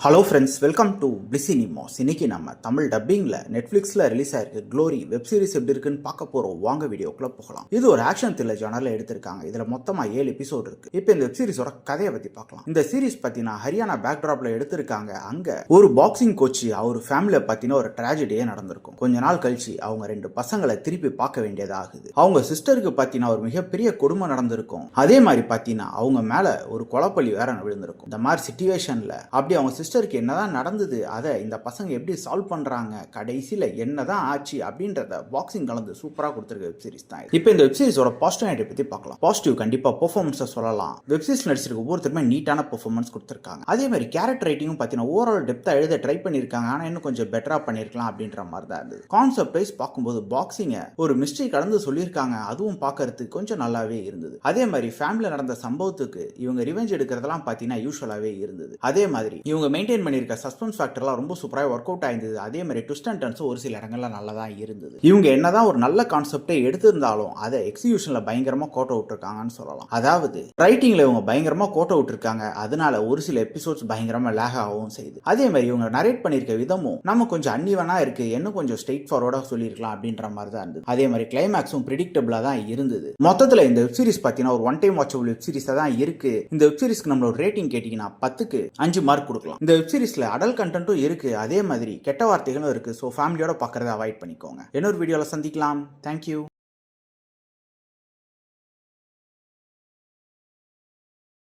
Hello friends, welcome to பிளிசினிமாஸ். இன்னைக்கு நம்ம தமிழ் டப்பிங்ல நெட்ஃபிளிக்ஸ்ல ரிலீஸ் ஆயிருக்கு க்ளோரி வெப் சீரிஸ் எப்படி இருக்குன்னு பார்க்க போறோம். வாங்க வீடியோக்குள்ள போகலாம். இது ஒரு ஆக்ஷன் த்ரில்லர் ஜானர்ல எடுத்திருக்காங்க. இதுல மொத்தமா 7 எபிசோட் இருக்கு. இப்போ இந்த வெப் சீரிஸோட கதையை பத்தி பார்க்கலாம். இந்த சீரிஸ் பத்தினா ஹரியானா பேக்ட்ராப்ல எடுத்திருக்காங்க. அங்க ஒரு பாக்ஸிங் கோச் அவர் ஃபேமிலியை பத்தின ஒரு ட்ராஜடியே நடந்திருக்கும். கொஞ்ச நாள் கழிச்சு அவங்க 2 பசங்களை திருப்பி பார்க்க வேண்டியதாகுது. அவங்க சிஸ்டருக்கு பத்தினா ஒரு மிகப்பெரிய கொடுமை நடந்திருக்கும். அதே மாதிரி பாத்தீங்கன்னா அவங்க மேல ஒரு கொலைப்பள்ளி வேற விழுந்திருக்கும். இந்த மாதிரி சிச்சுவேஷன்ல அப்படி அவங்க சிஸ்டருக்கு என்னதான் நடந்தது, அதை இந்த பசங்க எப்படி சால்வ் பண்றாங்க, கடைசியில என்னதான் ஆச்சு அப்படின்றத பாக்ஸிங் கலந்து சூப்பரா கொடுத்திருக்க வெப் சீரிஸ் தான். இப்போ இந்த வெப் சீரிஸோட பாசிட்டிவ் பத்தி பார்க்கலாம். பாசிட்டிவ் கண்டிப்பா பெர்ஃபார்மன்ஸ் சொல்லலாம். வெப் சீரிஸ் நடிச்சிருக்க ஒவ்வொருத்தருமே நீட்டான பெர்ஃபார்மன்ஸ் கொடுத்திருக்காங்க. அதே மாதிரி கேரக்டர் ரைட்டிங்கும் பார்த்தீங்கன்னா ஓவரால் டெப்தா எழுத ட்ரை பண்ணிருக்காங்க. ஆனா இன்னும் கொஞ்சம் பெட்டரா பண்ணிருக்கலாம் அப்படின்ற மாதிரி தான் இருந்தது. கான்செப்ட் வைஸ் பார்க்கும்போது பாக்ஸிங்க ஒரு மிஸ்ட்ரி கலந்து சொல்லியிருக்காங்க. அதுவும் பார்க்கறதுக்கு கொஞ்சம் நல்லாவே இருந்தது. அதே மாதிரி ஃபேமிலியில் நடந்த சம்பவத்துக்கு இவங்க ரிவெஞ்ச் எடுக்கிறதெல்லாம் பார்த்தீங்கன்னா யூஸ்வலாவே இருந்தது. அதே மாதிரி இவங்க மெயின்டைன் பண்ணிருக்க சஸ்பென்ஸ் ஃபேக்டர்லாம் ரொம்ப சூப்பராக ஒர்க் அவுட் ஆயிருந்தது. அதே மாதிரி ட்விஸ்ட் அண்ட் டர்ன்ஸ் ஒரு சில இடங்கள்ல நல்லா தான் இருந்தது. இவங்க என்னதான் ஒரு நல்ல கான்செப்டை எடுத்திருந்தாலும் அதை எக்ஸிகியூஷன்ல பயங்கரமா கோட்டை விட்டுருக்காங்கன்னு சொல்லலாம். அதாவது ரைட்டிங்ல இவங்க பயங்கரமா கோட்டை விட்டுருக்காங்க. அதனால ஒரு சில எபிசோட்ஸ் பயங்கரமா லேக் ஆகவும் செய்யுது. அதே மாதிரி இவங்க நரேட் பண்ணிருக்க விதமும் நம்ம கொஞ்சம் அன்னிவனா இருக்கு, இன்னும் கொஞ்சம் ஸ்ட்ரெயிட் ஃபார்வர்டா சொல்லிருக்கலாம் அப்படின்ற மாதிரி தான் இருந்தது. அதே மாதிரி கிளைமேக்ஸும் பிரெடிக்டபிளா தான் இருந்தது. மொத்தத்துல இந்த வெப் சீரிஸ் பார்த்தீங்கன்னா ஒரு ஒன் டைம் வாட்சபிள் வெப் சீரிஸா தான் இருக்கு. இந்த வெப் சீரிஸ்க்கு நம்மளோட ரேட்டிங் கேட்டீங்கன்னா 10க்கு 5 மார்க் கொடுக்கலாம். இந்த வெப் சீரிஸ்ல அடல்ட் கண்டென்ட்டும் இருக்கு, அதே மாதிரி கெட்ட வார்த்தைகளும் இருக்கு. ஸோ ஃபேமிலியோட பார்க்கறத அவாய்ட் பண்ணிக்கோங்க. இன்னொரு வீடியோல சந்திக்கலாம். தேங்க்யூ.